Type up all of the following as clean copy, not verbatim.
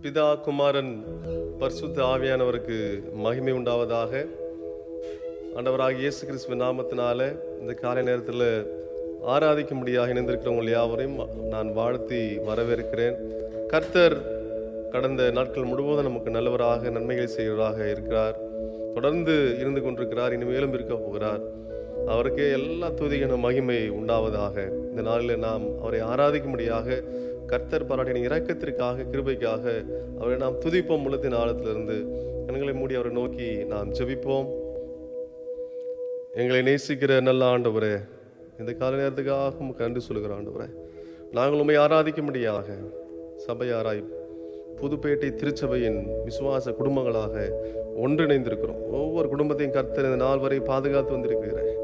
பிதா, குமாரன், பரிசுத்த ஆவியானவருக்கு மகிமை உண்டாவதாக. ஆண்டவராகிய இயேசு கிறிஸ்துவின் நாமத்தினால இந்த காலை நேரத்தில் ஆராதிக்கும்படியாக இணைந்திருக்கிறவங்க யாவரையும் நான் வாழ்த்தி வரவேற்கிறேன். கர்த்தர் கடந்த நாட்கள் முழுவதும் நமக்கு நல்லவராக நன்மைகளை செய்கிறவராக இருக்கிறார். தொடர்ந்து இருந்து கொண்டிருக்கிறார், இனிமேலும் இருக்க போகிறார். அவருக்கே எல்லா துதிக்கான மகிமை உண்டாவதாக. இந்த நாளில் நாம் அவரை ஆராதிக்கும்படியாக கர்த்தர் பாராட்டின இரக்கத்திற்காக, கிருபைக்காக அவரை நாம் துதிப்போம். உள்ளத்தின் ஆழத்திலிருந்து கண்களை மூடி அவரை நோக்கி நாம் ஜெபிப்போம். எங்களை நேசிக்கிற நல்ல ஆண்டவரே, இந்த கால நேரத்துக்காக உமக்கு நன்றி சொல்லுகிற ஆண்டவரே, நாங்கள் உண்மை ஆராதிக்கும்படியாக சபையாராய் புதுப்பேட்டை திருச்சபையின் விசுவாச குடும்பங்களாக ஒன்றிணைந்திருக்கிறோம். ஒவ்வொரு குடும்பத்தையும் கர்த்தர் இந்த நாள் வரை பாதுகாத்து வந்திருக்கிறேன்.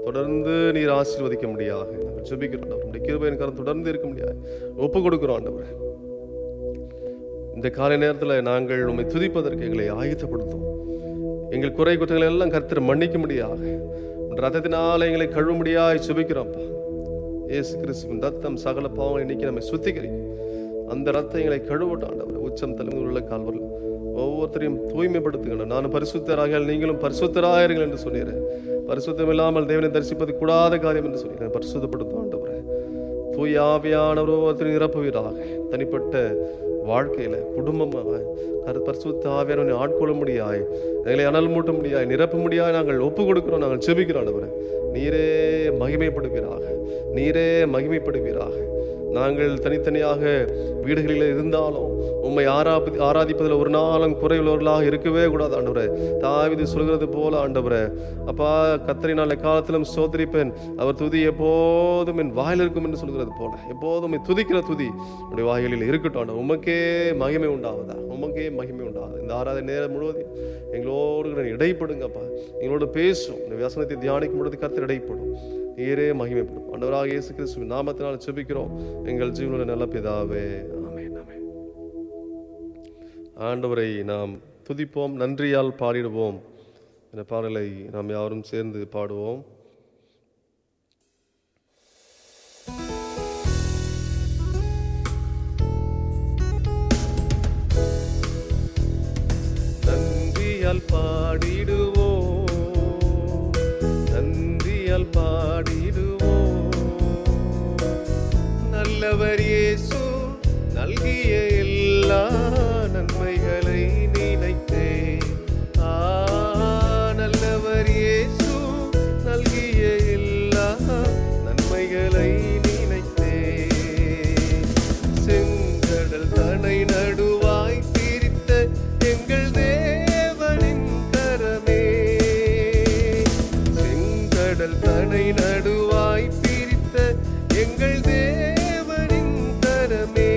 தொடர்ந்து நீர் ஆசீர்வதிக்க முடியாது நாங்கள் ஜெபிக்கிறோம். நம்முடைய கிருபையின் கரம் தொடர்ந்து இருக்க முடியாது ஒப்பு கொடுக்கிறோம் ஆண்டவரே. இந்த காலை நேரத்தில் நாங்கள் உண்மை துதிப்பதற்கு எங்களை ஆயத்தப்படுத்தும். எங்கள் குறை குற்றங்களை எல்லாம் கர்த்தர் மன்னிக்க முடியாக ரத்தத்தினால எங்களை கழுவும்படியாய் ஜெபிக்கிறோம்ப்பா. இயேசு கிறிஸ்துவின் ரத்தம் சகல பாவங்களை நீக்கி நம்மை சுத்திகரிக்கும். அந்த ரத்தம் எங்களை கழுவட்டும் ஆண்டவரே. உச்சம் தலைமை உள்ள கால்வர்கள் ஒவ்வொருத்தரையும் தூய்மைப்படுத்துங்கள். நான் பரிசுத்தராக நீங்களும் பரிசுத்தராயிருங்கள் என்று சொன்னீரேன். பரிசுத்தம் இல்லாமல் தேவனை தரிசிப்பது கூடாத காரியம் என்று சொல்லி பரிசுத்தப்படுத்தும் ஆண்டவரே. தூய ஆவியானவர் ஒவ்வொருத்தரையும் நிரப்புவீராக. தனிப்பட்ட வாழ்க்கையில குடும்பமாக பரிசுத்த ஆவியானவரை ஆட்கொள்ள முடியாய், எங்களை அனல் மூட்ட முடியாய், நிரப்ப முடியாய் நாங்கள் ஒப்பு கொடுக்கிறோம். நாங்கள் ஜெபிக்கிறோம் ஆண்டவரே. நீரே மகிமைப்படுவீராக, நீரே மகிமைப்படுவீராக. நாங்கள் தனித்தனியாக வீடுகளில் இருந்தாலும் உம்மை ஆராதிப்பதில் ஒரு நாளும் குறைவுள்ளவர்களாக இருக்கவே கூடாது ஆண்டவரே. தாவீது சொல்கிறது போல ஆண்டவரே, அப்பா கர்த்தரினால் எக்காலத்திலும் ஸ்தோத்திரிப்பேன், அவர் துதி எப்போதும் என் வாயில் இருக்கும் என்று சொல்கிறது போல எப்போதும் துதிக்கிற துதி என்னுடைய வாயிலில் இருக்கட்டும் ஆண்டவர். உமக்கே மகிமை உண்டாவதா, உமக்கே மகிமை உண்டாவதா. இந்த ஆராதனை நேரம் முழுவதும் எங்களோடு இடைப்படுங்கப்பா. எங்களோடு பேசும். இந்த வசனத்தை தியானிக்கும் பொழுது கர்த்தர் இடைப்படும். நீரே மகிமைப்படும். ஆண்டவராக இயேசு கிறிஸ்துவின் நாமத்தினால் ஜெபிக்கிறோம் எங்கள் ஜீவனுடைய நல்ல பிதாவே, ஆமென், ஆமென். ஆண்டவரை நாம் துதிப்போம், நன்றியால் பாடிடுவோம். இந்த பாடலை நாம் யாரும் சேர்ந்து பாடுவோம். நன்றியால் பாடிடுவோம், நன்றியால் பாடிடுவோம். நல்லவர் இயேசு நல்கிய எல்லா நன்மைகளை நினைத்தே, நல்லவர் இயேசு நல்கிய எல்லா நன்மைகளை நினைத்தே. செங்கடல் தனை நடுவாய் பிரித்த எங்கள் தேவனின் கரமே, செங்கடல் தனை நடுவாய் பிரித்த எங்கள் தேவனின் கரமே,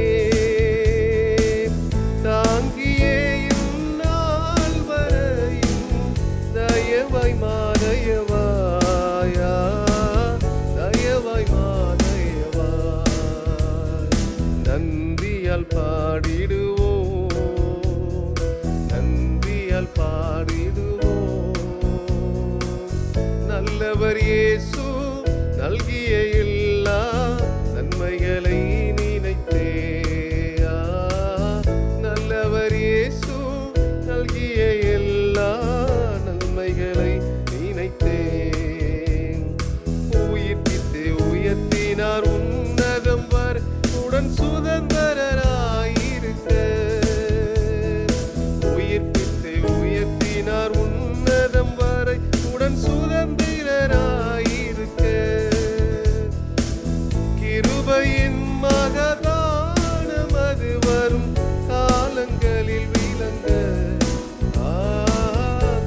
தாங்கியே இந்நாள் வரையும் தயவாய் மாதயவாயா, தயவாய் மாதயவாய். நன்றியால் பாடிடுவோம், நன்றியால் பாடிடுவோம். நல்லவர் இயேசு நல்கிய எல்லா நன்மைகளை நினைத்தே, நல்லவர் இயேசு நல்கிய எல்லா நன்மைகளை நினைத்தே. உயிர்ப்பித்து உயர்த்தினார் உன்னதம் வரை உடன் சுதந்திரராயிருக்க, உயிர்ப்பித்து உயர்த்தினார் உன்னதம் வரை உடன் சுதந்திரராயிருக்க. கிருபையின் மகதானம் அது வரும் காலங்களில் விளங்க,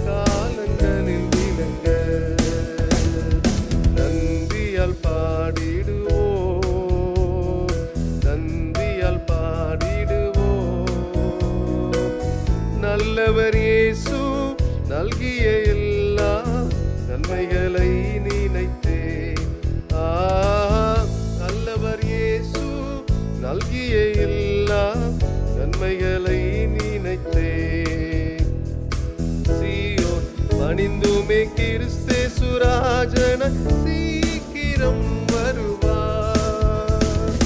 காலங்களில் விளங்க. நன்றியால் பாடிடுவோம், நன்றியால் பாடிடுவோம். நல்லவர் இயேசு நல்கிய எல்லா நன்மைகளை நினைத்தே, நல்லவர் இயேசு நல்கிய எல்லா நன்மைகளை நினைத்தே. சீயோன் பணிந்துமே கிறிஸ்தேசு ராஜன சீக்கிரம் வருவார்.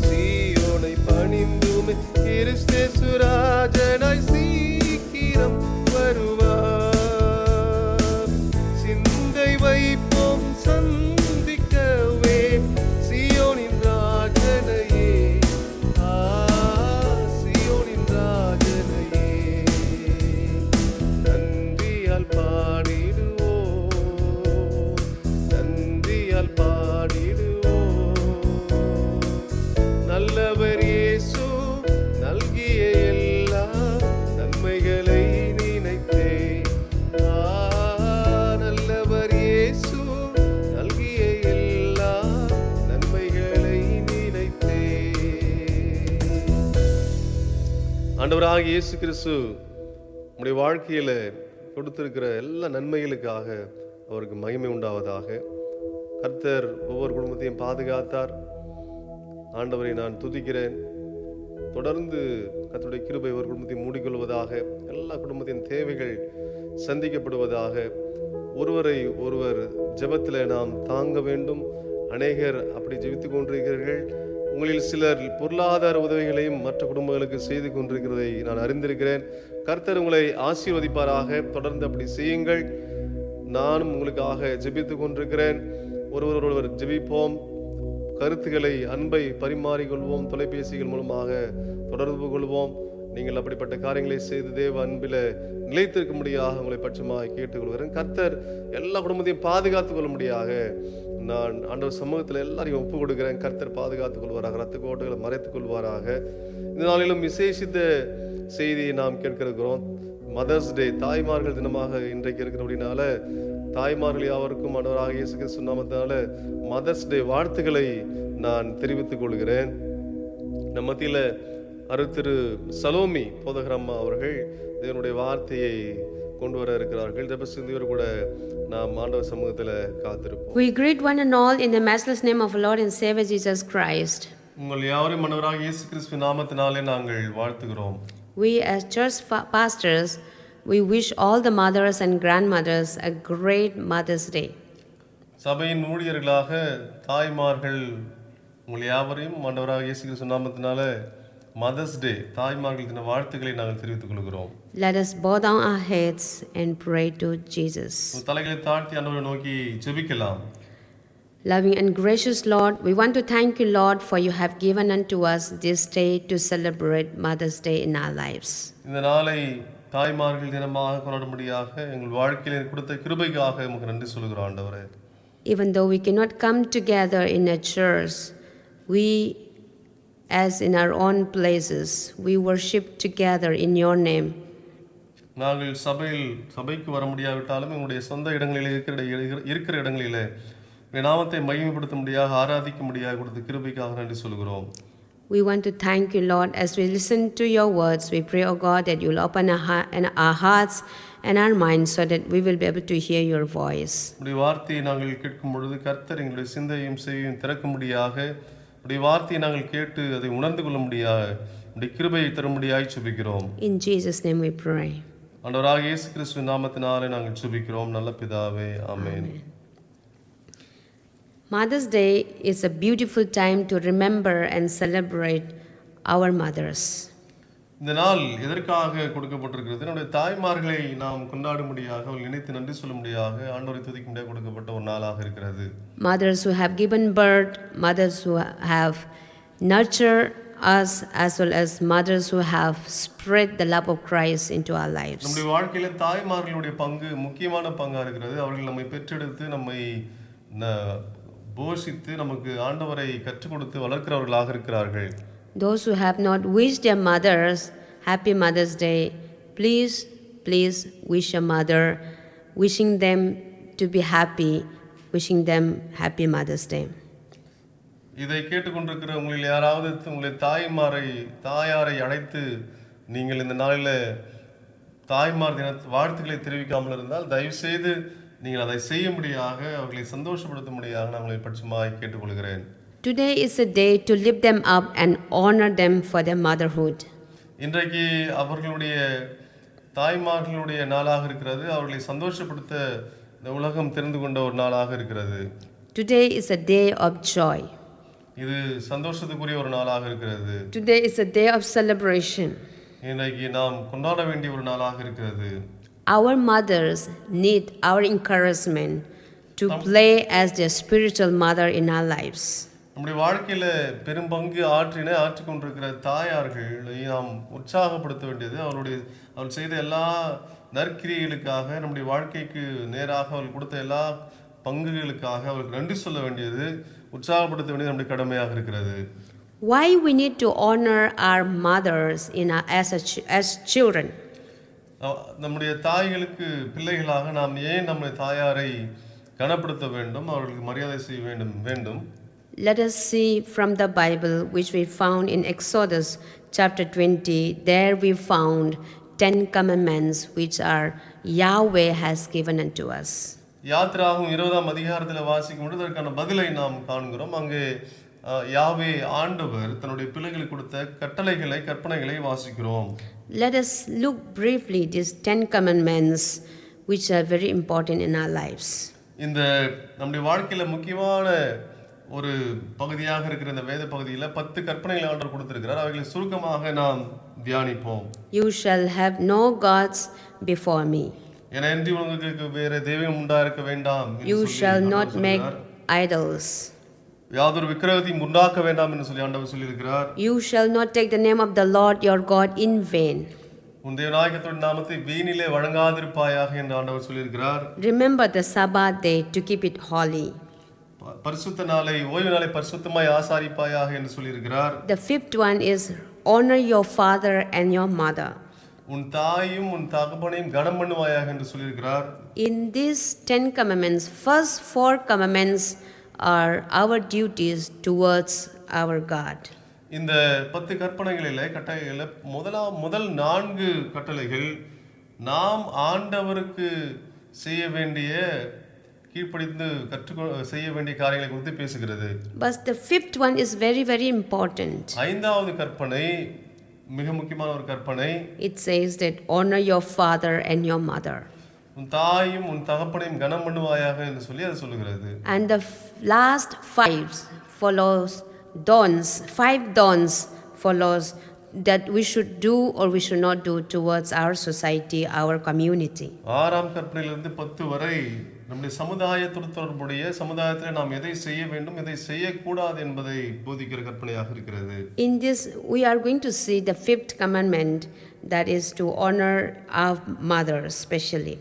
சீயோனை பணிந்துமே கிறிஸ்தேசு ராஜன ஆண்டவராகிய இயேசு கிறிஸ்து நம்முடைய வாழ்க்கையில் கொடுத்திருக்கிற எல்லா நன்மைகளுக்காக அவருக்கு மகிமை உண்டாவதாக. கர்த்தர் ஒவ்வொரு குடும்பத்தையும் பாதுகாத்தார். ஆண்டவரை நான் துதிக்கிறேன். தொடர்ந்து கர்த்தருடைய கிருபை ஒவ்வொரு குடும்பத்தையும் மூடிக்கொள்வதாக. எல்லா குடும்பத்தின் தேவைகள் சந்திக்கப்படுவதாக. ஒருவரை ஒருவர் ஜெபத்தில் நாம் தாங்க வேண்டும். அநேகர் அப்படி ஜெபித்துக் கொண்டிருக்கிறீர்கள். உங்களில் சிலர் பொருளாதார உதவிகளையும் மற்ற குடும்பங்களுக்கு செய்து கொண்டிருக்கிறதை நான் அறிந்திருக்கிறேன். கர்த்தர் உங்களை ஆசீர்வதிப்பாராக. தொடர்ந்து அப்படி செய்யுங்கள். நானும் உங்களுக்காக ஜெபித்துக் கொண்டிருக்கிறேன். ஒருவர் ஜெபிப்போம். கருத்துக்களை, அன்பை பரிமாறிக்கொள்வோம். தொலைபேசிகள் மூலமாக தொடர்பு கொள்வோம். நீங்கள் அப்படிப்பட்ட காரியங்களை செய்து தேவ அன்பில் நிலைத்திருக்கும்படியாக உங்களை பட்சமாக கேட்டுக்கொள்கிறேன். கர்த்தர் எல்லா குடும்பத்தையும் பாதுகாத்துக் கொள்ளும்படியாக நான் ஆண்டவர் சமூகத்தில் எல்லாரையும் ஒப்பு கொடுக்கிறேன். கர்த்தர் பாதுகாத்துக் கொள்வாராக. இரத்த கோட்டைகளை மறைத்துக் கொள்வாராக. இந்த நாளிலும் விசேஷித்த செய்தியை நாம் கேட்கிறோம். மதர்ஸ் டே, தாய்மார்கள் தினமாக இன்றைக்கு இருக்கிறபடினால தாய்மார்கள் யாவருக்கும் ஆண்டவராகிய இயேசு கிறிஸ்து நாமத்தினால மதர்ஸ் டே வாழ்த்துக்களை நான் தெரிவித்துக் கொள்கிறேன். நம்ம மத்தியில் திரு சலோமி போதகரம்மா அவர்கள் தேவனுடைய வார்த்தையை கொண்டு வர இருக்கிறார்கள். ஜெபசிந்தியோடு கூட நாம் ஆண்டவர் சமூகத்தில் காத்திருப்போம். We greet one and all in the matchless name of our Lord and Savior Jesus Christ. உங்கள் யாவரையும் ஆண்டவராகிய இயேசு கிறிஸ்து நாமத்தினாலே நாங்கள் வாழ்த்துகிறோம். We as church pastors, we wish all the mothers and grandmothers a great Mother's Day. சபையின் ஊழியர்களாக தாய்மார்கள் உங்கள் யாவரையும் ஆண்டவராகிய இயேசு கிறிஸ்து நாமத்தினாலே மதர்ஸ் டே, தாய்மார்கள் தின வாழ்த்துக்களை நாங்கள் தெரிவித்துக் கொள்கிறோம். Let us bow down our heads and pray to Jesus. தலைகளை தாழ்த்தி ஆண்டவரை நோக்கி ஜெபிக்கலாம். Loving and gracious Lord, we want to thank you, Lord, for you have given unto us this day to celebrate Mother's Day in our lives. இந்த நாளை தாய்மார்கள் தினமாக கொண்டாடும்படியாக எங்கள் வாழ்க்கையில் கொடுத்த கிருபைக்காக உமக்கு நன்றி சொல்கிறோம் ஆண்டவரே. Even though we cannot come together in a church, we as in our own places, we worship together in your name. நாங்கள் சபைக்கு வர முடியாவிட்டாலும் எங்களுடைய சொந்த இடங்களில் இருக்கிற இடங்களிலே நாமத்தை மகிமைப்படுத்தும்படியாக ஆராதிக்கும்படியாக கொடுத்த கிருபைக்காக நன்றி சொல்கிறோம். We want to thank you, Lord, as we listen to your words. We pray, oh God, that you will open our hearts and our minds so that we will be able to hear your voice. உம்முடைய வார்த்தையை நாங்கள் கேட்கும் பொழுது கர்த்தர் எங்களுடைய சிந்தையும் செவியையும் திறக்கும்படியாக, உம்முடைய வார்த்தையை நாங்கள் கேட்டு அதை உணர்ந்து கொள்ளும்படியாக உம்முடைய கிருபையை தரும்படியாய் ஜெபிக்கிறோம். In Jesus' name we pray. ஆண்டவராகிய இயேசு கிறிஸ்து நாமத்தினாலே நாங்கள் ஜெபிக்கிறோம் நல்ல பிதாவே, ஆமென். Mother's Day is a beautiful time to remember and celebrate our mothers. இந்த நாள் எதற்காக கொடுக்கப்பட்டிருக்கிறது? நம்முடைய தாய்மார்களை நாம் கொண்டாடும்படியாக, அவர்கள் நினைத்து நன்றி சொல்லும்படியாக, ஆண்டவரை துதிக்கும்படியாக கொடுக்கப்பட்ட ஒரு நாளாக இருக்கிறது. Mothers who have given birth, mothers who have nurtured us, as well as mothers who have spread the love of Christ into our lives. நம்முடைய வாழ்க்கையில தாய்மார்களுடைய பங்கு முக்கியமான பங்கா இருக்கிறது. அவர்கள் நம்மை பெற்றெடுத்து நம்மை போஷித்து நமக்கு ஆண்டவரை கற்றுக் கொடுத்து வளர்க்கிறவர்களாக இருக்கிறார்கள். Those who have not wished their mothers happy Mother's Day, please wish a mother, wishing them to be happy, wishing them happy Mother's Day. இதை கேட்டுக்கொண்டிருக்கிற உங்களில் யாராவது உங்களுடைய தாயாரை அழைத்து நீங்கள் இந்த நாளில் தாய்மார் தின வாழ்த்துக்களை தெரிவிக்காமல் இருந்தால் தயவு செய்து நீங்கள் அதை செய்யும்படியாக, அவர்களை சந்தோஷப்படுத்தும்படியாக நான் உங்களை பட்சமாய் கேட்டுக்கொள்கிறேன். Today is a day to lift them up and honor them for their motherhood. இன்றைக்கு அவர்களுடைய தாய்மார்களுடைய நாளாக இருக்கிறது. அவர்களை சந்தோஷப்படுத்த இந்த உலகம் தெரிந்து கொண்ட ஒரு நாளாக இருக்கிறது. Today is a day of joy. இது சந்தோஷத்துக்குரிய ஒரு நாளாக இருக்கிறது. Today is a day of celebration. இன்றைக்கு நாம் கொண்டாட வேண்டிய ஒரு நாளாக இருக்கிறது. Our mothers need our encouragement to play as their spiritual mother in our lives. நம்முடைய வாழ்க்கையில பெரும் பங்கு ஆற்றிக் கொண்டிருக்கிற தாயார்களை நாம் உற்சாகப்படுத்த வேண்டியது. அவர்கள் செய்த எல்லா நற்கிரியைகளுக்காக, நம்முடைய வாழ்க்கைக்கு நேராக அவர்கள் கொடுத்த எல்லா பங்குகளுக்காக அவர்களுக்கு நன்றி சொல்ல வேண்டியது, உற்சாகப்படுத்த வேண்டியது நம்முடைய கடமையாக இருக்கிறது. Why we need to honor our mothers as children? நம்முடைய தாய்களுக்கு பிள்ளைகளாக நாம் ஏன் நம்முடைய தாயாரை கனப்படுத்த வேண்டும், அவர்களுக்கு மரியாதை செய்ய வேண்டும்? Let us see from the Bible, which we found in Exodus chapter 20, there we found 10 commandments which are Yahweh has given unto us. யாத்திராகும் 20ஆம் அதிகாரத்தில் வாசிக்கும் பொழுது அதற்கான பதிலை நாம் காண்கிறோம். அங்கே யாவே ஆண்டவர் தன்னுடைய பிள்ளைகளுக்கு கொடுத்த கட்டளைகளை கற்பனைகளை வாசிக்கிறோம். Let us look briefly these 10 commandments which are very important in our lives. இந்த நம்முடைய வாழ்க்கையில முக்கியமான ஒரு பகுதியாக இருக்கிற இந்த வேத பகுதியில் 10 கற்பனைகளை ஆண்டவர் கொடுத்திருக்கிறார். அவைகளை சுருக்கமாக நாம் தியானிப்போம். You shall have no gods before me. ஏனென்று உங்களுக்கு வேற தெய்வம் உண்டாயிருக்க வேண்டாம். You shall not make idols. யாதொரு விக்கிரகத்தையும் உண்டாக்க வேண்டாம் என்று சொல்லி ஆண்டவர் சொல்லியிருக்கிறார். You shall not take the name of the Lord your God in vain. உன் தேவனாகிய கர்த்தருடைய நாமத்தை வீணிலே வழங்காதிருப்பாயாக என்று ஆண்டவர் சொல்லியிருக்கிறார். Remember the Sabbath day to keep it holy. பரிசுத்த நாளை ஓய்வு நாளை பரிசுத்தமாய் ஆசாரிப்பாயாக என்று சொல்லியிருக்கிறார். The fifth one is honor your father and your mother. உன் தாயும் உன் தகப்பனையும் கனம் பண்ணுவாயாக என்று சொல்லியிருக்கிறார். In these 10 commandments, first 4 commandments are our duties towards our God. இந்த 10 கற்பனைகளிலே கட்டளைகளிலே முதல் 4 கட்டளைகள் நாம் ஆண்டவருக்கு செய்ய வேண்டிய கீழ்ப்படிந்து செய்ய வேண்டிய காரியங்களை குறித்து பேசுகிறது. But the fifth one is very very important. 5வது கற்பனை மிக முக்கியமான ஒரு கற்பனை. It says that honor your father and your mother. உன் தாயும் உன் தகப்பனையும் கனம் பண்ணுவாயாக என்று சொல்லி அது சொல்லுகிறது. And the last 5 follows dons. 5 dons follows that we should do or we should not do towards our society, our community. 6ஆம் கற்பனையிலிருந்து 10 வரை நம்முடைய சமுதாயத்துடன் தொடர்புடைய சமுதாயத்தில் நாம் எதை செய்ய வேண்டும் எதை செய்யக்கூடாது என்பதை போதிக்கிற கற்பனையாக இருக்கிறது. In this we are going to see the 5th commandment, that is to honor our mother especially.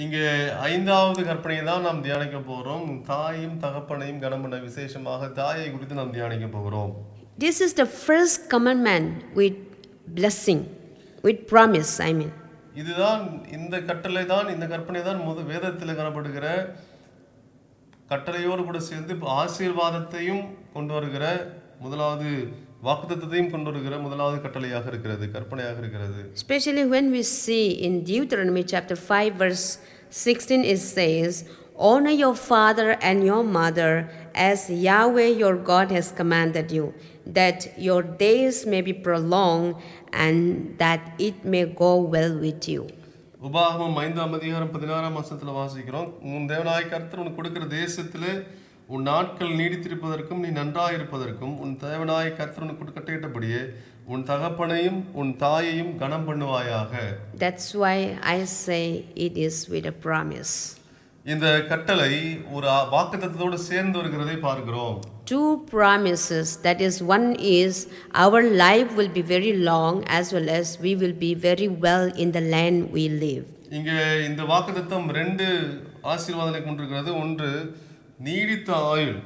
இங்கே 5வது கற்பனையை தான் நாம் தியானிக்க போகிறோம். தாயும் தகப்பனையும் கனம் பண்ண, விசேஷமாக தாயை குறித்து நாம் தியானிக்க போகிறோம். This is the first commandment with blessing, with promise, I mean. இதுதான் இந்த கட்டளை தான் இந்த கற்பனை தான் வேதத்தில் காணப்படுகிற கட்டளையோடு கூட சேர்ந்து ஆசீர்வாதத்தையும் கொண்டு வருகிற முதலாவது வாக்குத்தத்தத்தையும் கொண்டு வருகிற முதலாவது கட்டளையாக இருக்கிறது, கற்பனையாக இருக்கிறது. Especially when we see in Deuteronomy chapter 5 verse 16 it says, honor your father and your mother as Yahweh your God has commanded you, that your days may be prolonged and that it may go well with you. உபாகமம் 5ஆம் அதிகாரம் 16ஆம் வசனத்தில் வாசிக்கிறோம். உன் தேவனாகிய கர்த்தர் உனக்கு கொடுக்கிற தேசத்திலே உன் நாட்கள் நீடித்திருப்பதற்கும் நீ நன்றாயிருப்பதற்கும் உன் தேவனாகிய கர்த்தர் உனக்கு கட்டளையிட்டபடியே உன் தகப்பனையும் உன் தாயையும் கனம் பண்ணுவாயாக. That's why I say it is with a promise. இந்த கட்டளை ஒரு வாக்குத்தத்தத்தோடு சேர்ந்து வருகிறதை பார்க்கிறோம். 2 promises, that is, one is our life will be very long as well as we will be very well in the land we live. இங்கே இந்த வாக்குத்தத்தம் 2 ஆசீர்வாதங்களை கொண்டிருக்கிறது. ஒன்று நீடித்த ஆயுள்,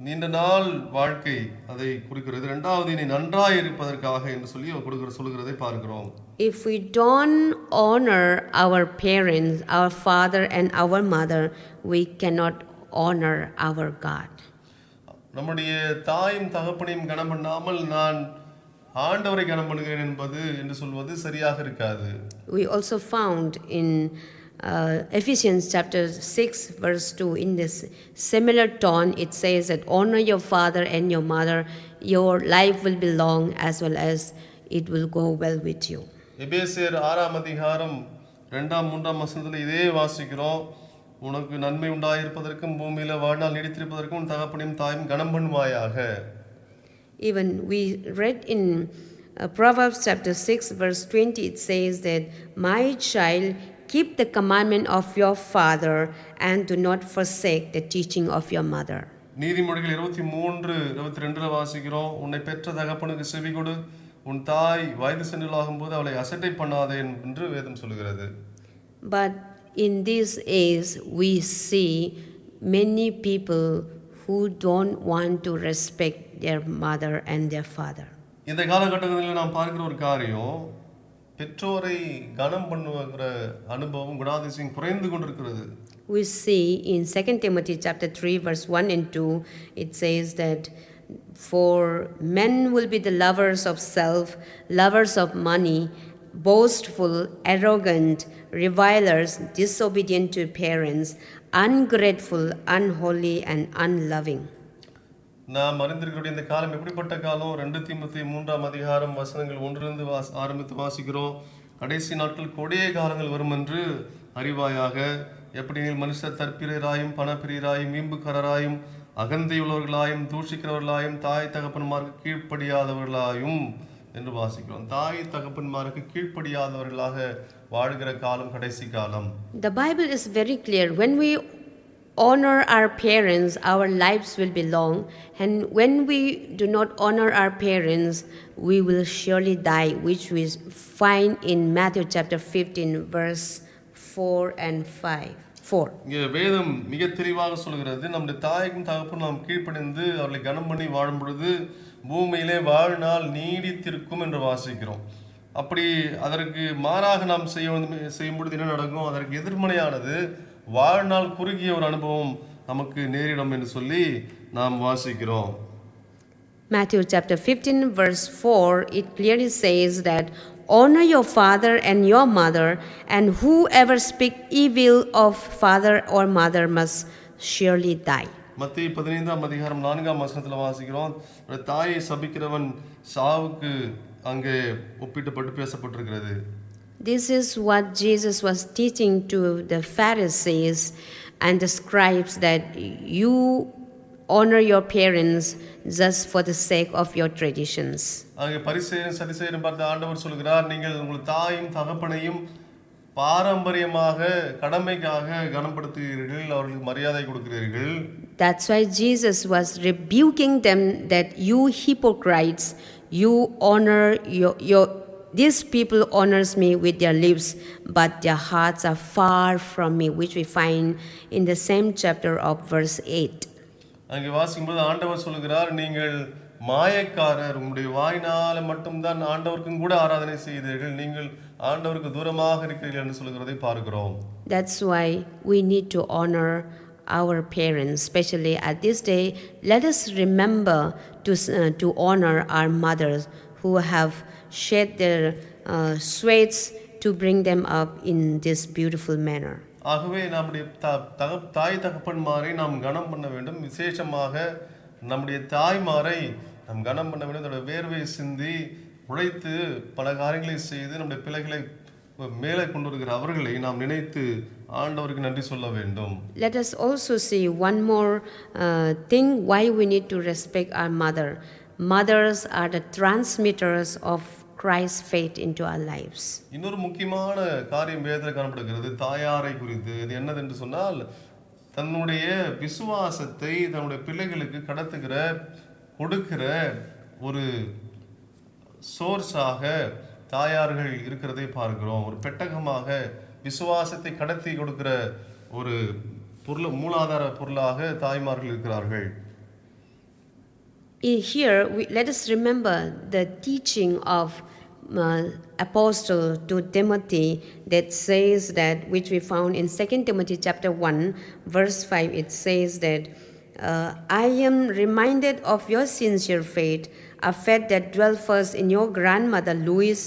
நீண்ட நாள் வாழ்க்கை அதை குறிக்கிறது. இரண்டாவது நீ நன்றாய் இருப்பதற்காக என்று சொல்லி சொல்லுகிறதை பார்க்கிறோம். If we don't honor our parents, our father and our mother, we cannot honor our God. நம்முடைய தாயும் தகப்பனையும் கனம் பண்ணாமல் நான் ஆண்டவரை கனம் பண்ணுகிறேன் என்று சொல்வது சரியாக இருக்காது. We also found in Ephesians chapter 6 verse 2, in this similar tone it says that honor your father and your mother, your life will be long as well as it will go well with you. எபேசியர் 6ஆம் அதிகாரம் 2ஆம் 3ஆம் வசனத்தில் இதே வாசிக்கிறோம். உனக்கு நன்மை உண்டாயிருப்பதற்கும் பூமியில வாழ்நாள் நீடித்திருப்பதற்கும் உன் தகப்பனையும் தாயும் கனம் பண்ணுவாயாக. Even we read in Proverbs chapter 6 verse 20, it says that my child, keep the commandment of your father and do not forsake the teaching of your mother. நீதிமொழிகள் 23:22 வாசிக்கிறோம். உன்னை பெற்ற தகப்பனுக்கு செவி கொடு, உன் தாய் வயது சென்றலாகும் போது அவளை அசட்டை பண்ணாதே என்று வேதம் சொல்கிறது. But in these days we see many people who don't want to respect their mother and their father. இந்த காலகட்டங்களில் நாம் பார்க்கிற ஒரு காரியம், பெற்றோரை கனம் பண்ணுகிற அனுபவம் குணாதிசயம் குறைந்து கொண்டிருக்கிறது. We see in 2 Timothy chapter 3 verse 1 and 2, it says that For men will be the lovers of self, lovers of money, boastful, arrogant, revilers, disobedient to parents, ungrateful, unholy, and unloving. நாம் அறிந்திருக்கக்கூடிய இந்த காலம் எப்படிப்பட்ட காலம்? 2 தீமோத்தேயு 3ஆம் அதிகாரம் வசனங்கள் 1 ஆரம்பித்து வாசிக்கிறோம். கடைசி நாட்கள் கொடிய காலங்கள் வரும் என்று அறிவாயாக. எப்படியில் மனுஷர் தற்பிரியராயும் பணப்பிரியராயும் வீம்புக்காரராயும் அகந்தையுள்ளவர்களாயும் தூஷிக்கிறவர்களாயும் தாய் தகப்பன்மாருக்கு கீழ்ப்படியாதவர்களாயும் என்று வாசிக்கிறோம். தாய் தகப்பன்மாருக்கு கீழ்ப்படியாதவர்களாக வாழ்கிற காலம் கடைசி காலம். The Bible is very clear. When we honor our parents, our lives will be long, and when we do not honor our parents, we will surely die, which we find in Matthew chapter 15 verse 4 and 5. 4. இங்கே வேதம் மிக தெளிவாக சொல்கிறது, நம்முடைய தாய்க்கும் தகப்பனும் நாம் கீழ்ப்படிந்து அவர்களை கனம் பண்ணி வாழும் பொழுது பூமியிலே வாழ்நாள் நீடித்திருக்கும் என்று வாசிக்கிறோம். அப்படி அதற்கு மாறாக நாம் செய்யும் பொழுது என்ன நடக்கும்? அதற்கு எதிர்மனையானது வாழ்நாள் குறுகிய ஒரு அனுபவம் நமக்கு நேரிடும் என்று சொல்லி நாம் வாசிக்கிறோம். Matthew chapter 15 verse 4, it clearly says that honor your father and your mother, and whoever speak evil of father or mother must surely die. மத்தேயு 15ஆம் அதிகாரம் 4ஆம் வசனத்தில் வாசிக்கிறோம், தாயை சபிக்கிறவன் சாவுக்கு அங்கே ஒப்பிட்டுப்பட்டு பேசப்பட்டிருக்கிறது. This is what Jesus was teaching to the Pharisees and the scribes, that you honor your parents just for the sake of your traditions. அங்கே பரிசேயரும் சதுசேயரும் பார்த்து ஆண்டவர் சொல்கிறார், நீங்கள் உங்கள் தாயும் தகப்பனையும் பாரம்பரியமாக கடமைக்காக கனப்படுத்துகிறீர்கள், அவர்களுக்கு மரியாதை கொடுக்கிறீர்கள். That's why Jesus was rebuking them, that you hypocrites, you honor your these people honors me with their lips, but their hearts are far from me, which we find in the same chapter of verse 8. அங்கே வாசிக்கும்போது ஆண்டவர் சொல்கிறார், நீங்கள் மாயக்காரர், உங்களுடைய வாயினால மட்டும்தான் ஆண்டவருக்கும் கூட ஆராதனை செய்தீர்கள், நீங்கள் ஆண்டவருக்கு தூரமாக இருக்கிறீர்கள் என்று சொல்கிறதை பார்க்கிறோம். That's why we need to honor our parents, especially at this day. Let us remember to honor our mothers who have shed their sweats to bring them up in this beautiful manner. ஆகவே நம்முடைய தாய் தகப்பன்மாரை நாம் கனம் பண்ண வேண்டும். விசேஷமாக நம்முடைய தாய்மாரை நாம் கனம் பண்ண வேண்டும். அதோட வேர்வை சிந்தி உழைத்து பல காரியங்களை செய்து நம்முடைய பிள்ளைகளை மேலே கொண்டு வருகிற அவர்களை நாம் நினைத்து ஆண்டவருக்கு நன்றி சொல்ல வேண்டும். Let us also see one more thing why we need to respect our mother. Mothers are the transmitters of Christ's faith into our lives. இன்னொரு முக்கியமான காரியம் வேதத்தில் காணப்படுகிறது தாயாரை குறித்து. இது என்னதென்று சொன்னால், தன்னுடைய விசுவாசத்தை தன்னுடைய பிள்ளைகளுக்கு கடத்துகிற கொடுக்கிற ஒரு சோர்ஸாக தாயார்கள் இருக்கிறதை பார்க்கிறோம். ஒரு பெட்டகமாக விசுவாசத்தை கடத்தி கொடுக்கிற ஒரு மூலாதார பொருளாக தாய்மார்கள் இருக்கிறார்கள். Here, let us remember the teaching of Apostle to Timothy that says that, which we found in 2 Timothy chapter 1 verse 5. It says that I am reminded of your sincere faith, a faith that dwelt first in your grandmother Lois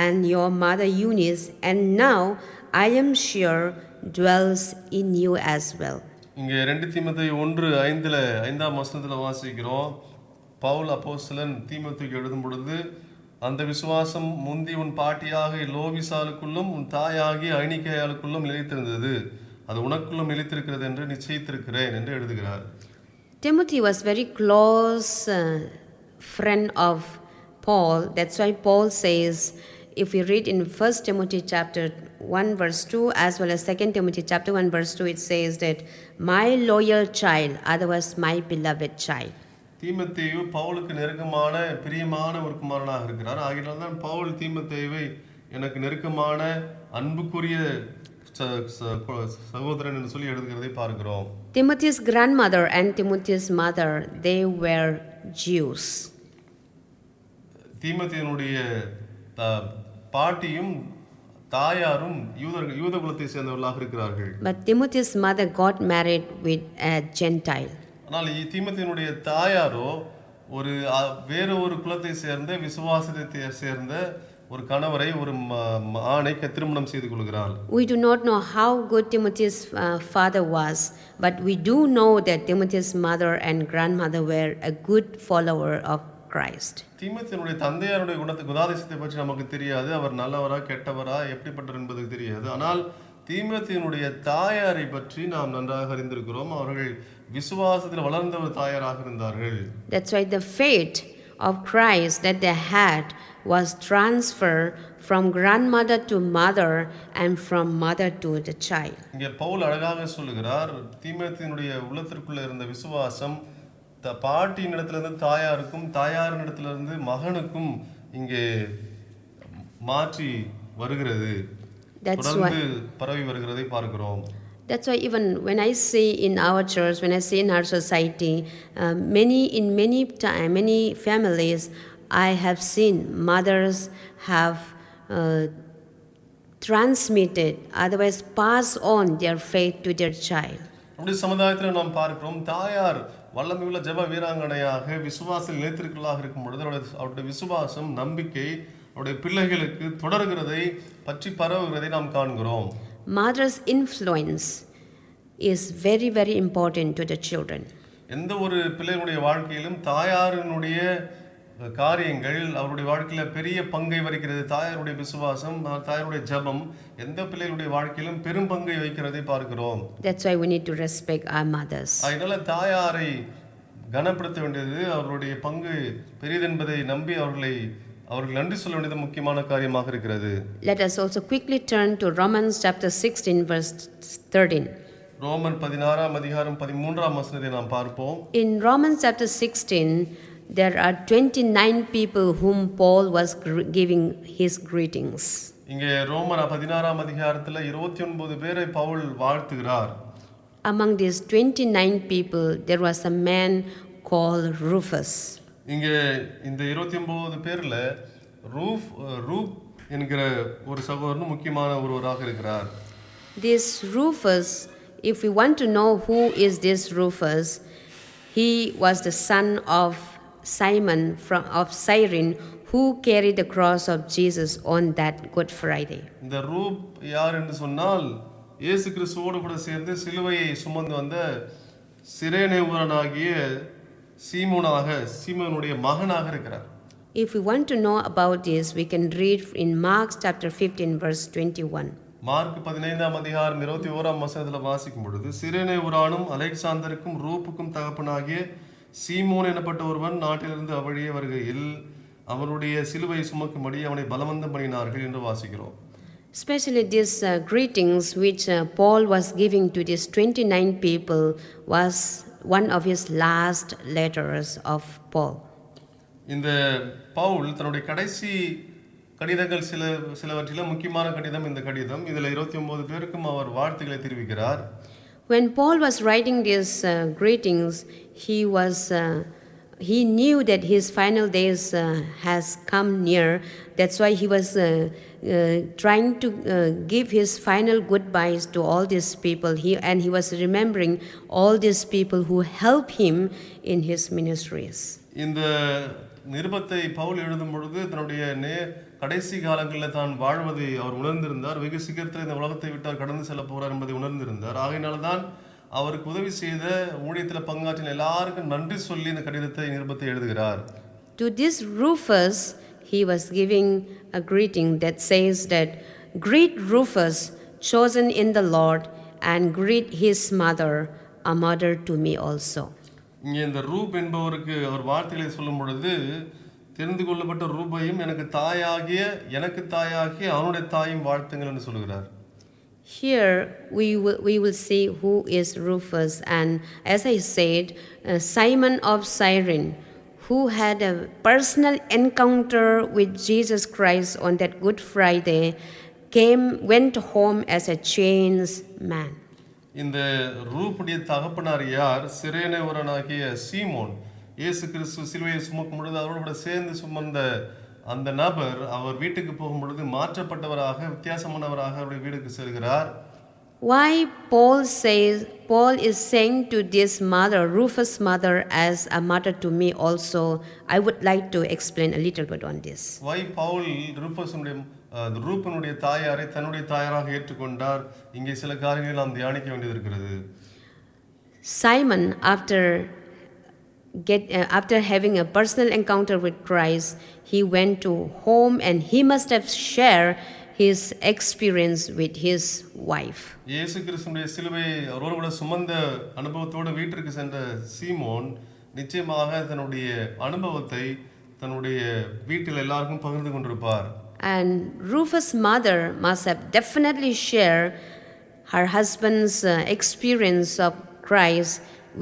and your mother Eunice, and now I am sure dwells in you as well. இங்கே 2 தீமோத்தேயு 1:5ஆம் வசனத்தில் வாசிக்கிறோம், பவுல் அப்போஸ்தலன் தீமோத்தேயுக்கு எழுதும் பொழுது, அந்த விசுவாசம் முந்தி உன் பாட்டியாக லோவிசாலுக்குள்ளும் உன் தாயாகி ஐனிக்கையாளுக்குள்ளும் நிலைத்திருந்தது, அது உனக்குள்ளும் நிலைத்திருக்கிறது என்று நிச்சயித்திருக்கிறேன் என்று எழுதுகிறார். Timothy was very close friend of Paul. That's why Paul says, if we read in 1 Timothy chapter 1 verse 2 as well as 2 Timothy chapter 1 verse 2, it says that my loyal child, otherwise my beloved child. தீமோத்தேயு பவுலுக்கு நெருக்கமான பிரியமான ஒரு குமாரனாக இருக்கிறார். ஆகையால் தான் பவுல் தீமோத்தேயுவை எனக்கு நெருக்கமான அன்புக்குரிய சகோதரன் என்று சொல்லி எழுதுகிறதை பார்க்கிறோம். Timothy's grandmother and Timothy's mother, they were Jews. தீமோத்தேயுனுடைய பாட்டியும் தாயாரும் யூத குலத்தை சேர்ந்தவர்களாக இருக்கிறார்கள். But Timothy's mother got married with a Gentile. ஆனால் தீமோத்தேயுனுடைய தாயாரோ ஒரு வேறு ஒரு குலத்தை சேர்ந்த விசுவாசத்தை சேர்ந்த ஒரு கணவரை ஒரு ஆணை திருமணம் செய்து கொள்கிறாள். We do not know how good Timothy's father was, but we do know that Timothy's mother and grandmother were a good follower of Christ. தீமோத்தேயுடைய தந்தையாருடைய குணாதிசயத்தை பற்றி நமக்கு தெரியாது. அவர் நல்லவரா கெட்டவரா எப்படிப்பட்டவர் என்பது தெரியாது. ஆனால் தீமோத்தேயுடைய தாயாரை பற்றி நாம் நன்றாக அறிந்திருக்கிறோம். அவர்கள் விசுவாசத்தில் வளர்ந்த ஒரு தாயாராக இருந்தார்கள். That's why the faith of Christ that they had was transferred from grandmother to mother and from mother to the child. இங்கே பவுல் அழகாக சொல்லுகிறார், தீமோத்தேயுடைய உள்ளத்திற்குள்ள இருந்த விசுவாசம் பாட்டியினிடத்திலிருந்து தாயாருக்கும் தாயாரினிடத்திலிருந்து மகனுக்கும் இங்கே மாற்றி வருகிறது, தொடர்ந்து பரவி வருகிறதை பார்க்கிறோம். That's why even when I see in our church, when I see in our society, many families, I have seen mothers have transmitted, otherwise pass on their faith to their child. நம்முடைய சமுதாயத்தில் நாம் பார்க்கிறோம், தாயார் வல்லமையுள்ள ஜெப வீராங்கனையாக விசுவாசத்தில் நிலைத்திருக்கிறவர்களாக இருக்கும் பொழுது அவருடைய விசுவாசம் நம்பிக்கை அவருடைய பிள்ளைகளுக்கு தொடர்கிறதை பற்றி பரவுகிறதை நாம் காண்கிறோம். Mother's influence is very, very important to the children. எந்த ஒரு பிள்ளைகளுடைய வாழ்க்கையிலும் தாயாரினுடைய காரியங்கள் அவருடைய வாழ்க்கையில பெரிய பங்கை வகிக்கிறது. தாயாருடைய விசுவாசம், தாயாருடைய ஜெபம் எந்த பிள்ளைகளுடைய வாழ்க்கையிலும் பெரும் பங்கை வகிக்கிறதை பார்க்கிறோம். That's why we need to respect our mothers. அதனால தாயாரை கனப்படுத்த வேண்டியது, அவருடைய பங்கு பெரியது என்பதை நம்பி அவர்கள் நன்றி சொல்ல வேண்டியது முக்கியமான காரியமாக இருக்கிறது. Let us also quickly turn to Romans chapter 16 verse 13. Roman 16ஆம் அதிகாரம் 13ஆம் வசனத்தை நாம் பார்ப்போம். In Romans chapter 16 there are 29 people whom Paul was giving his greetings. இங்கே ரோமர் 16ஆம் அதிகாரத்துல 29 பேரை Pavul வாழ்த்துகிறார். Among these 29 people there was a man called Rufus. இங்கே இந்த 29 பேர்ல ரூப் என்கிற ஒரு சகோதரன் முக்கியமான ஒருவராக இருக்கிறார். This Rufus, if we want to know who is this Rufus, he was the son of Simon of Cyrene, who carried the cross of Jesus on that Good Friday. இந்த ரூப் யார் என்று சொன்னால், இயேசு கிறிஸ்துவோடு கூட சேர்ந்து சிலுவையை சுமந்து வந்த சிரேனேவுரனாகிய சீமோனுடைய மகனாக இருக்கிறார். If we want to know about this, we can read in Mark chapter 15 verse 21. Mark 15ஆம் அதிகாரம் 21ஆம் வசனத்துல வாசிக்கும் பொழுது, சிரேனேவுரானும் அலெக்சாந்தருக்கும் ரூப்புக்கும் தகப்பனாகிய சீமோன் எனப்பட்ட ஒருவன் நாட்டிலிருந்து அவ்வழியே வருகையில் அவனுடைய சிலுவை சுமக்கும்படி அவனை பலவந்தம் பண்ணினார்கள் என்று வாசிக்கிறோம். Especially these greetings which Paul was giving to these 29 people was one of his last letters of Paul. இந்த பவுல் தன்னுடைய கடைசி கடிதங்கள் சிலவற்றில முக்கியமான கடிதம் இந்த கடிதம். இதுல 29 பேருக்கும் அவர் வாழ்த்துக்களை தெரிவிக்கிறார். When Paul was writing these greetings, he knew that his final days has come near. That's why he was trying to give his final goodbyes to all these people. He was remembering all these people who helped him in his ministries. இந்த நிருபத்தை பவுல் எழுதும் பொழுது தன்னுடைய கடைசி காலங்களில் தான் வாழ்வதை அவர் உணர்ந்திருந்தார். வெகு சீக்கிரத்தில் இந்த உலகத்தை விட்டார் கடந்து செல்ல போறார் என்பதை உணர்ந்திருந்தார். ஆகையினால்தான் அவருக்கு உதவி செய்த ஊழியத்தில் பங்காற்றின எல்லாருக்கும் நன்றி சொல்லி இந்த கடிதத்தை நிருபத்தை எழுதுகிறார். To this Rufus he was giving a greeting that says that, "Greet Rufus, chosen in the Lord, and greet his mother, a mother to me also." இங்கே இந்த ரூப் என்பவருக்கு அவர் வார்த்தைகளை சொல்லும் பொழுது, தெரிந்து கொள்ளப்பட்ட ரூபையும் எனக்கு தாயாகிய அவனுடைய தாயும் வாழ்த்துங்கள் என்று சொல்கிறார். Here we will see who is Rufus, and as I said, Simon of Cyrene, who had a personal encounter with Jesus Christ on that Good Friday, went home as a changed man. இந்த ரூப்புடைய தகப்பனார் யார்? சிரேனேவுரனாகிய சீமோன். இயேசு கிறிஸ்து சிலுவையை சுமக்கும் பொழுது அவரோட சேர்ந்து சுமந்த அந்த நபர் அவர் வீட்டுக்கு போகும் பொழுது மாற்றப்பட்டவராக, வித்தியாசமானவராக அவருடைய வீட்டுக்கு செல்கிறார். Why Paul is saying to this mother, Rufus' mother, as a mother to me also, I would like to explain a little bit on this. வை பவுல் ரூபனுடைய தாயாரை தன்னுடைய தாயாராக ஏற்றுக்கொண்டார்? இங்கே சில காரியங்களை நாம் தியானிக்க வேண்டியது இருக்கிறது. Simon, after having a personal encounter with Christ, he went to home and he must have shared his experience with his wife. இயேசு கிறிஸ்துவின் சிலுவை அவரோடு கூட சுமந்த அனுபவத்தோடு வீட்டிற்கு சென்ற சீமோன் நிச்சயமாக தன்னுடைய அனுபவத்தை தன்னுடைய வீட்டில் எல்லாருக்கும் பகிர்ந்து கொண்டிருப்பார். And Rufus' mother must have definitely shared her husband's experience of Christ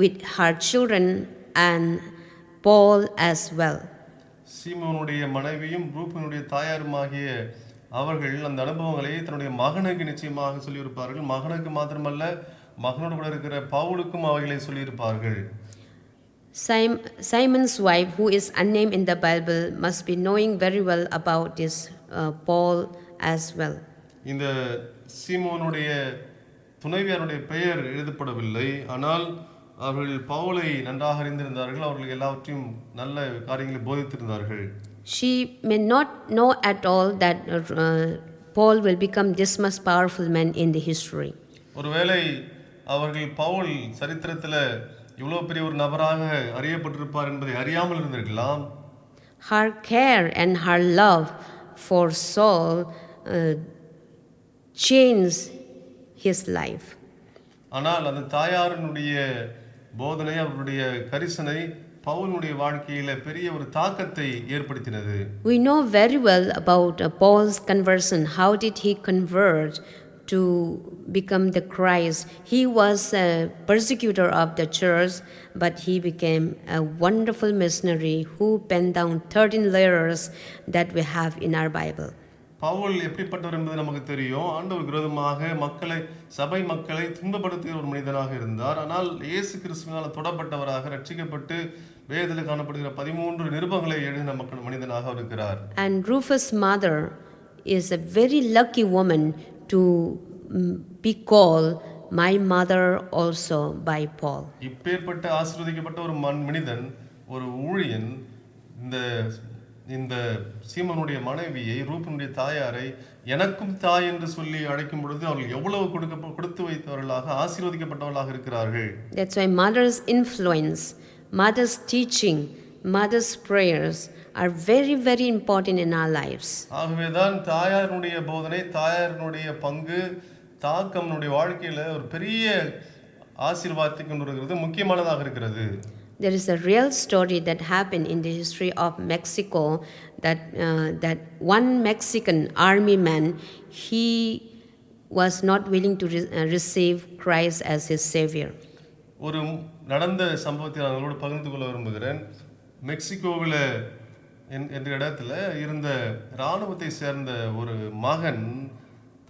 with her children and Paul as well. சீமோனுடைய மனைவியும் ரூபனுடைய தாயாருமாகிய அவர்கள் அந்த அனுபவங்களை தன்னுடைய மகனுக்கு நிச்சயமாக சொல்லியிருப்பார்கள். மகனுக்கு மாத்திரமல்ல, மகனோடு கூட இருக்கிற பவுலுக்கும் அவைகளை சொல்லியிருப்பார்கள். Simon's wife, who is unnamed in the Bible, must be knowing very well about this Paul as well. இந்த சீமோனுடைய துணைவியாருடைய பெயர் எழுதப்படவில்லை, ஆனால் அவர்கள் பவுலை நன்றாக அறிந்திருந்தார்கள். அவர்கள் எல்லாவற்றையும் நல்ல காரியங்களை போதித்திருந்தார்கள். She may not know at all that Paul will become this much powerful man in the history. ஒருவேளை அவர்கள் பவுல் சரித்திரத்தில் இவ்வளவு பெரிய ஒரு நபராக அறியப்பட்டிருப்பார் என்பதை அறியாமல் இருந்திருக்கலாம். Her care and her love for Saul changed his life. ஆனால் அந்த தாயாரினுடைய போதனை, அவருடைய கரிசனை பவுலுடைய வாழ்க்கையில பெரிய ஒரு தாக்கத்தை ஏற்படுத்தினது. We know very well about Paul's conversion. How did he convert to become the Christ? He was a persecutor of the church, but he became a wonderful missionary who penned down 13 letters that we have in our Bible. Pavul எப்படிப்பட்டவர் என்பது நமக்கு தெரியும். ஆண்டவர் விரோதமாக சபை மக்களை துன்பப்படுத்துகிற ஒரு மனிதனாக இருந்தார். ஆனால் இயேசு கிறிஸ்துவினால் தொடப்பட்டவராக ரட்சிக்கப்பட்டு வேதத்தில் காணப்படுகிற 13 நிருபங்களை எழுதின மனிதனாக இருக்கிறார். And Rufus' mother is a very lucky woman to be called my mother also by Paul. இப்பேற்பட்ட ஆசீர்வதிக்கப்பட்ட ஒரு மனிதன், ஒரு ஊழியன், இந்த சீமோனுடைய மனைவியை, ரூபனுடைய தாயாரை எனக்கும் தாய் என்று சொல்லி அழைக்கும் பொழுது அவர்கள் எவ்வளவு கொடுத்து வைத்தவர்களாக, ஆசீர்வதிக்கப்பட்டவர்களாக இருக்கிறார்கள். That's why mother's influence, mother's teaching, mother's prayers are very very important in our lives. ஆகவேதான் தாயாருடைய போதனை, தாயாருடைய பங்கு, தாக்கம் நம்முடைய வாழ்க்கையில ஒரு பெரிய ஆசீர்வாதத்தை கொண்டு வருகிறது, முக்கியமானதாக இருக்கிறது. There is a real story that happened in the history of Mexico that one Mexican army man, he was not willing to receive Christ as his savior. ஒரு நடந்த சம்பவத்தை நான் உங்களோடு பகிர்ந்து கொள்ள விரும்புகிறேன். மெக்சிகோவில் என்ற இடத்துல இருந்த இராணுவத்தை சேர்ந்த ஒரு மகன்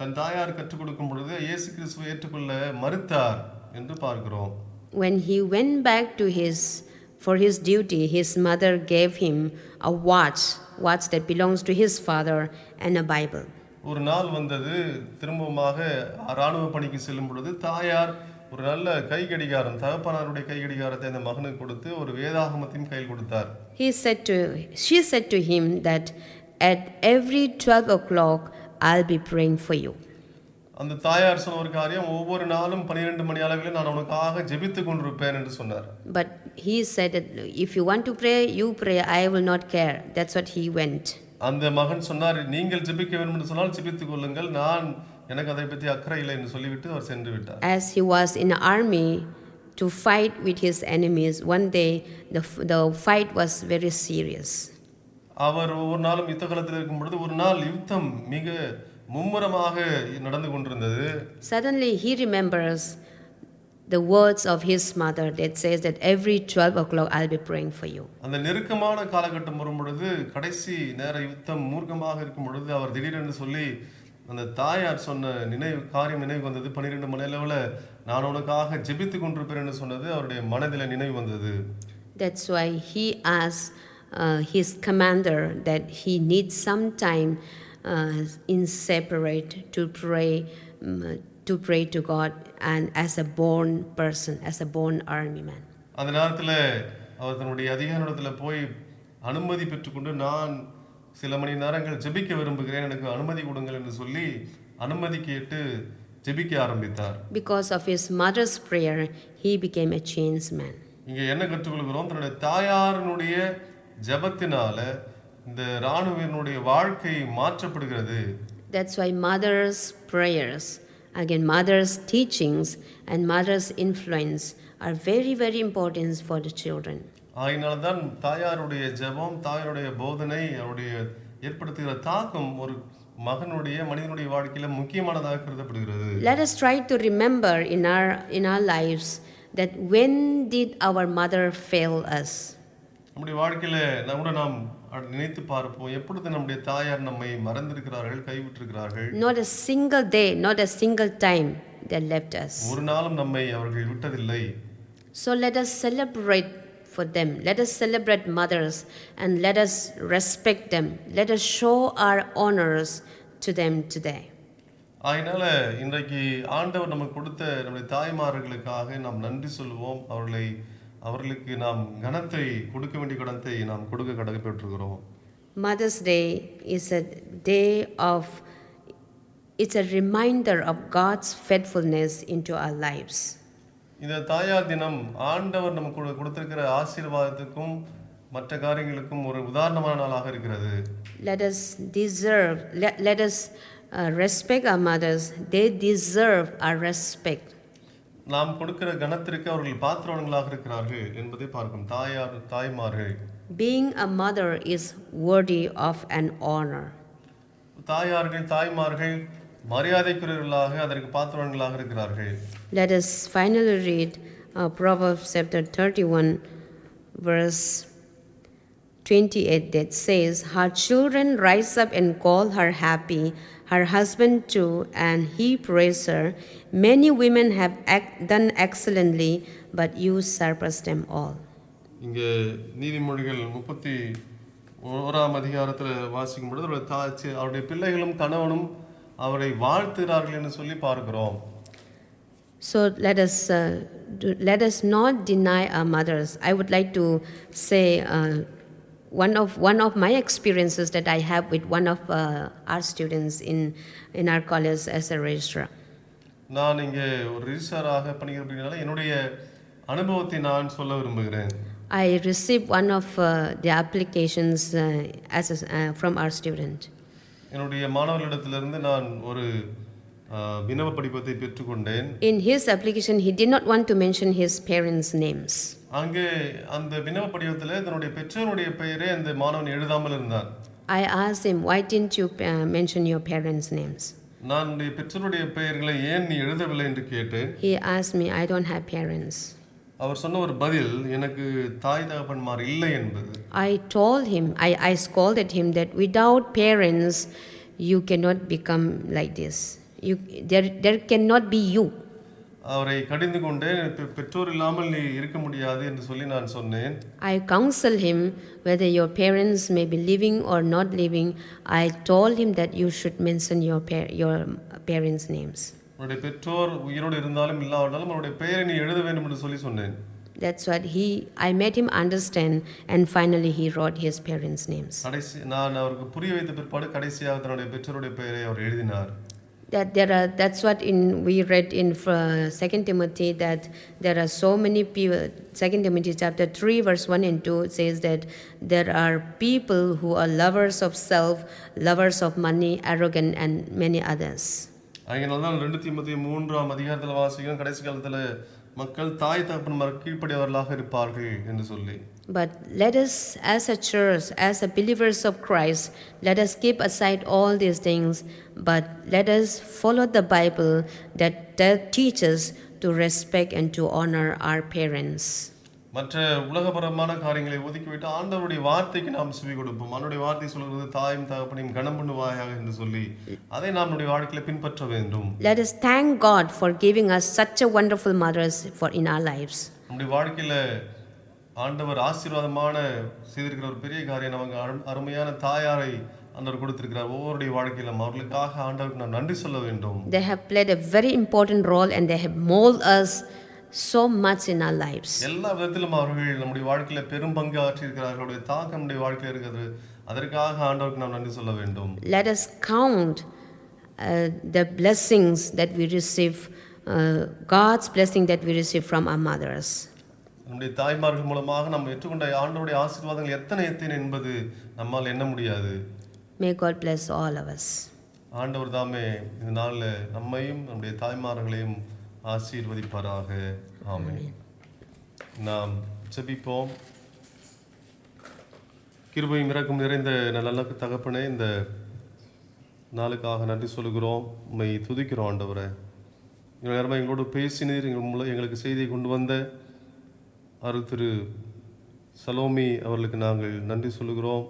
தன் தாயார் கற்றுக் கொடுக்கும் பொழுது இயேசு கிறிஸ்துவை ஏற்றுக்கொள்ள மறுத்தார் என்று பார்க்கிறோம். When he went back to for his duty, his mother gave him a watch that belongs to his father and a Bible. ஒரு நாள் வந்தது, திரும்பமாக இராணுவ பணிக்கு செல்லும் பொழுது தாயார் ஒரு நல்ல கைகடிகாரம், தகப்பனாருடைய கைகடிகாரத்தை அந்த மகனுக்கு கொடுத்து ஒரு வேதாகமத்தையும் கையில் கொடுத்தார். She said to him that at every 12 o'clock I'll be praying for you. அந்த தாயார் சொன்ன ஒரு காரியம், ஒவ்வொரு நாளும் 12 மணி அளவில் நான் உனக்காக ஜெபித்துக் கொண்டிருப்பேன் என்று சொன்னார். But he said that if you want to pray, you pray, I will not care. That's what he went. அந்த மகன் சொன்னார், நீங்கள் ஜெபிக்க வேண்டும் என்று சொன்னால் ஜெபித்துக் கொள்ளுங்கள், எனக்கு அதை பற்றி அக்கறை இல்லை என்று சொல்லிவிட்டு அவர் சென்று விட்டார். As he was in the army to fight with his enemies, one day the fight was very serious. அவர் ஒரு நாளும் யுத்த காலத்தில் இருக்கும் பொழுது ஒரு நாள் யுத்தம் மிக மும்முரமாக நடந்து கொண்டிருந்தது. Suddenly he remembers the words of his mother that says that every 12 o'clock I'll be praying for you. அந்த நெருக்கமான காலகட்டம் வரும் பொழுது, கடைசி நேர யுத்தம் மூர்க்கமாக இருக்கும் பொழுது அவர் திடீரென்று சொல்லி அந்த தாயார் சொன்ன நினைவு வந்தது. 12 மணி அளவில் நான் உனக்காக ஜெபித்துக் கொண்டிருப்பேன் என்று சொன்னது அவருடைய மனதில் நினைவு வந்தது. That's why he asked his commander that he needs some time in separate to pray to pray to God and as a born person, as a born army man. அந்த நேரத்தில் அவர் தன்னுடைய அதிகாரத்தில் போய் அனுமதி பெற்றுக்கொண்டு நான் சில மணி நேரங்கள் ஜெபிக்க விரும்புகிறேன், எனக்கு அனுமதி கொடுங்கள் என்று சொல்லி அனுமதி கேட்டு ஜெபிக்க ஆரம்பித்தார். Because of his mother's prayer, he became a changed man. இங்கே என்ன கற்றுக்கொள்கிறோம்? தன்னுடைய தாயாரினுடைய ஜெபத்தினால இந்த ராணுவனுடைய வாழ்க்கை மாற்றப்படுகிறது. That's why mother's prayers, again mother's teachings and mother's influence are very, very important for the children. ஆயினால்தான் தாயாருடைய ஜெபம், தாயாருடைய போதனை, அவருடைய ஏற்படுத்துகிற தாக்கம் ஒரு மனிதனுடைய வாழ்க்கையில முக்கியமானதாக கருதப்படுகிறது. Let us try to remember in our lives that when did our mother fail us? நம்முடைய வாழ்க்கையில நாம் நினைத்து பார்ப்போம், எப்பொழுது நம்முடைய தாயார் நம்மை மறந்திருக்கிறார்கள், கைவிட்டிருக்கிறார்கள். Not a single day, not a single time they left us. ஒரு நாளும் நம்மை அவர்கள் விட்டதில்லை. So let us celebrate for them. Let us celebrate mothers and let us respect them. Let us show our honors to them today. அதனால இன்றைக்கு ஆண்டவர் நமக்கு கொடுத்த நம்முடைய தாய்மார்களுக்காக நாம் நன்றி சொல்வோம். அவர்களுக்கு நாம் கனத்தை கொடுக்க வேண்டிய கடத்தை நாம் கொடுக்க கடமைப்பட்டிருக்கிறோம். Mother's Day is a day of, it's a reminder of God's faithfulness into our lives. இந்த தாயார் தினம் ஆண்டவர் நமக்கு கொடுத்திருக்கிற ஆசீர்வாதத்துக்கும் மற்ற காரியங்களுக்கும் ஒரு உதாரணமான நாளாக இருக்கிறது. Let us respect our mothers. They deserve our respect. நாம் கொடுக்கிற கனத்திற்கு அவர்கள் பாத்திரவான்களாக இருக்கிறார்கள் என்பதை பார்க்கும் தாய்மார்கள். Being a mother is worthy of an honor. தாய்மார்கள் மரியாதைக்குரியவர்களாக அதற்கு பாத்திரவான்களாக இருக்கிறார்கள். Let us finally read Proverbs chapter 31 verse 28 that says, her children rise up and call her happy, her husband too, and he praise her. Many women have done excellently, but you surpass them all. இங்கே நீதிமொழிகள் 31ஆம் அதிகாரத்தில் வாசிக்கும் பொழுது அவருடைய பிள்ளைகளும் கணவனும் அவரை வாழ்த்துகிறார்கள் என்று சொல்லி பார்க்கிறோம். So let us not deny our mothers. I would like to say one of my experiences that I have with one of our students in our college as a registrar. நான் இங்கே ஒரு ரெஜிஸ்ட்ராராக பணியாற்றுகிறேன். என்னுடைய அனுபவத்தை நான் சொல்ல விரும்புகிறேன். I received one of the applications from our student. என்னுடைய மாணவர்களிடத்திலிருந்து நான் ஒரு விண்ணப்ப படிவத்தை பெற்றுக்கொண்டேன். In his application he did not want to mention his parents' names. அங்கே அந்த விண்ணப்ப படிவத்திலே தன்னுடைய பெற்றோருடைய பெயரை அந்த மாணவன் எழுதாமல் இருந்தான். I asked him, why didn't you mention your parents' names? நான் உடைய பெற்றோருடைய பெயர்களை ஏன் நீ எழுதவில்லை என்று கேட்டேன். He asked me, I don't have parents. அவர் சொன்ன ஒரு பதில் எனக்கு தாய் தகப்பன்மார் இல்லை என்பது. I told him, I scolded him that without parents you cannot become like this. There cannot be you. அவரை கடிந்து கொண்டேன், பெற்றோர் இல்லாமல் நீ இருக்க முடியாது என்று சொல்லி நான் சொன்னேன். I counseled him whether your parents may be living or not living. I told him that you should mention your parents' names. உன்னுடைய பெற்றோர் உயிரோடு இருந்தாலும் இல்லாவிட்டாலும் அவருடைய பெயரை நீ எழுத வேண்டும் என்று சொல்லி சொன்னேன். That's what I made him understand, and finally he wrote his parents' names. நான் அவருக்கு புரிய வைத்த பிற்பாடு கடைசியாக தன்னுடைய பெற்றோருடைய பெயரை அவர் எழுதினார். That's what we read in 2 Timothy, that there are so many people. 2 Timothy chapter 3 verse 1 and 2 says that there are people who are lovers of self, lovers of money, arrogant, and many others. அதனால்தான் 2 தீமோத்தேயு 3ஆம் அதிகாரத்தில் வாசிக்கிறோம், கடைசி காலத்தில் மக்கள் தாய் தகப்பன்மாருக்கு கீழ்ப்படியவர்களாக இருப்பார்கள் என்று சொல்லி. But let us, as a church, as a believers of Christ, let us keep aside all these things, but let us follow the Bible that teaches to respect and to honor our parents. மற்ற உலகபரமான காரியங்களை ஒதுக்கிவிட்டு ஆண்டவருடைய வார்த்தைக்கு நாம் செவி கொடுப்போம். அவருடைய வார்த்தை சொல்கிறது தாயும் தகப்பனையும் கனம் பண்ணுவாயாக என்று சொல்லி அதை நாம் நம்முடைய வாழ்க்கையில பின்பற்ற வேண்டும். Let us thank God for giving us such a wonderful mothers in our lives. நம்முடைய வாழ்க்கையில ஆண்டவர் ஆசீர்வாதமான செய்திருக்கிற ஒரு பெரிய காரியம், நமக்கு அருமையான தாயாரை ஆண்டவர் கொடுத்திருக்கிறார். ஒவ்வொருடைய வாழ்க்கையிலும் அவர்களுக்காக ஆண்டவருக்கு நாம் நன்றி சொல்ல வேண்டும். They have played a very important role and they have molded us so much in our lives. எல்லா விதத்திலும் அவர்கள் நம்முடைய வாழ்க்கையில பெரும் பங்கு ஆற்றியிருக்கிறார்கள். அவருடைய தாக்கம் நம்முடைய வாழ்க்கையில் இருக்கிறது. அதற்காக ஆண்டவருக்கு நாம் நன்றி சொல்ல வேண்டும். Let us count the blessings that we receive, God's blessing that we receive from our mothers. நம்முடைய தாய்மார்கள் மூலமாக நாம் ஏற்றுக்கொண்ட ஆண்டவருடைய ஆசீர்வாதங்கள் எத்தனை என்பது நம்மால் எண்ண முடியாது. May God bless all of us. ஆண்டவர் தாமே இந்த நாளில் நம்மையும் நம்முடைய தாய்மார்களையும் ஆசீர்வதிப்பாராக. ஆமென். நாம் ஜெபிப்போம். கிருபையும் இரக்கம் நிறைந்த நல்ல தகப்பனே, இந்த நாளுக்காக நன்றி சொல்கிறோம். உம்மை துதிக்கிறோம் ஆண்டவரே. இவ்வளவு நேரமாக எங்களோடு பேசினீர். எங்களுக்கு செய்தியை கொண்டு வந்த அருள் திரு சலோமி அவர்களுக்கு நாங்கள் நன்றி சொல்கிறோம்.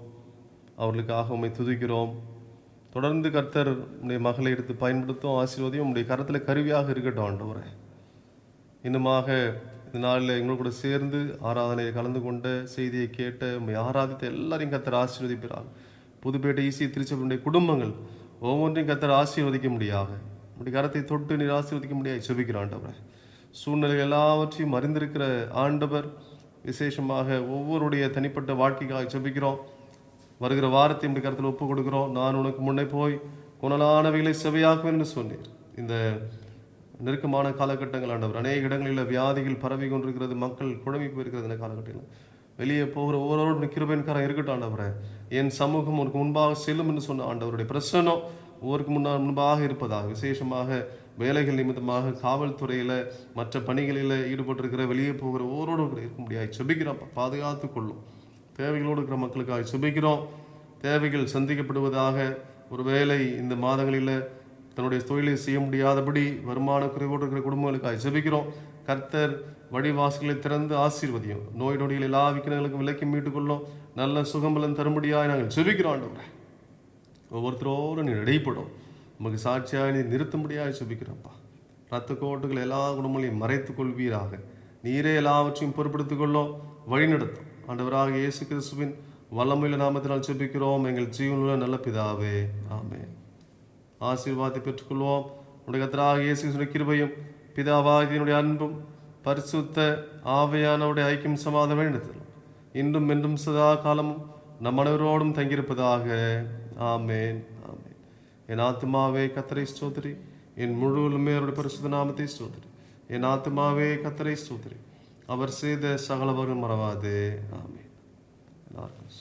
அவர்களுக்காக உம்மை துதிக்கிறோம். தொடர்ந்து கர்த்தர் உடைய மகளை எடுத்து பயன்படுத்தும் ஆசீர்வாதியும் உடைய கரத்தில் கருவியாக இருக்கட்டும் ஆண்டவரே. இன்னுமாக இந்த நாளில் எங்களோட கூட சேர்ந்து ஆராதனையை கலந்து கொண்ட செய்தியை கேட்ட உண்மை ஆராதித்த எல்லாரையும் கர்த்தர் ஆசீர்வதிக்கிறார். புதுப்பேட்டை ஈசி திருச்சபையுடைய குடும்பங்கள் ஒவ்வொன்றையும் கர்த்தர் ஆசீர்வதிக்க முடியாக உடைய கரத்தை தொட்டு நீர் ஆசீர்வதிக்க முடியாது செபிக்கிற ஆண்டவரே. சூழ்நிலைகள் எல்லாவற்றையும் அறிந்திருக்கிற ஆண்டவர், விசேஷமாக ஒவ்வொருடைய தனிப்பட்ட வாழ்க்கைக்காக செபிக்கிறோம். வருகிற வாரத்தை இந்த கருத்தில் ஒப்புக் கொடுக்கிறோம். நான் உனக்கு முன்னே போய் குணலானவைகளை செவையாக்குவேன் என்று சொன்னீர். இந்த நெருக்கமான காலகட்டங்கள் ஆண்டவர், அநேக இடங்களில் வியாதிகள் பரவி கொண்டிருக்கிறது, மக்கள் குழம்பி போயிருக்கிறது. இந்த காலகட்டத்தில் வெளியே போகிற ஒவ்வொருவரும் கிருபையின்காரன் இருக்கட்டும் ஆண்டவரே. என் சமூகம் உனக்கு முன்பாக செல்லும் என்று சொன்ன ஆண்டவருடைய பிரசன்னம் ஒவ்வொருக்கு முன்பாக இருப்பதாக, விசேஷமாக வேலைகள் நிமித்தமாக காவல்துறையில் மற்ற பணிகளில் ஈடுபட்டிருக்கிற வெளியே போகிற ஒவ்வொருவரும் இருக்க முடியாது செபிக்கிறோம். பாதுகாத்து கொள்ளும். தேவைகளோடு இருக்கிற மக்களுக்காக செபிக்கிறோம். தேவைகள் சந்திக்கப்படுவதாக. ஒரு வேளை இந்த மாதங்களில் தன்னுடைய தொழிலை செய்ய முடியாதபடி வருமான குறைவோடு இருக்கிற குடும்பங்களுக்காக செபிக்கிறோம். கர்த்தர் வழிவாசல்களை திறந்து ஆசீர்வதியும். நோய் நொடிகள் எல்லா விக்கிரங்களுக்கும் விலக்கி மீட்டுக்கொள்ளும். நல்ல சுகம்பலம் தரும்படியாக நாங்கள் செபிக்கிறோம் ஆண்டவரே. ஒவ்வொருத்தரோடு நீ இடைப்படும் நமக்கு சாட்சியாக நீ நிறுத்தும்படியாக செபிக்கிறப்பா. இரத்த கோட்டுகள் எல்லா குடும்பங்களையும் மறைத்துக் கொள்வீராக. நீரே எல்லாவற்றையும் பொறுப்படுத்திக் கொள்ளும், வழிநடத்தும். ஆண்டவராக இயேசு கிறிஸ்துவின் வல்லமையுள்ள நாமத்தினால் செபிக்கிறோம் எங்கள் ஜீவனுள்ள நல்ல பிதாவே, ஆமென். ஆசீர்வாதத்தை பெற்றுக்கொள்வோம். உடைய கர்த்தராகிய இயேசு கிறிஸ்துவின் கிருபையும் பிதாவாகிய அன்பும் பரிசுத்த ஆவியானவருடைய ஐக்கியம் சமாதானம் வேண்டுதலும் இன்றும் என்றும் சதா காலமும் நம் அனைவரோடும் தங்கியிருப்பதாக. ஆமென், ஆமென். என் ஆத்துமாவே கர்த்தரை ஸ்தோத்திரி, என் முழுவதுமே அவருடைய பரிசுத்த நாமத்தை ஸ்தோத்திரி. என் ஆத்துமாவே கர்த்தரை ஸ்தோத்திரி, அவர் செய்த சகலவர்கள் மறவாதே. ஆமென். எல்லாருக்கும்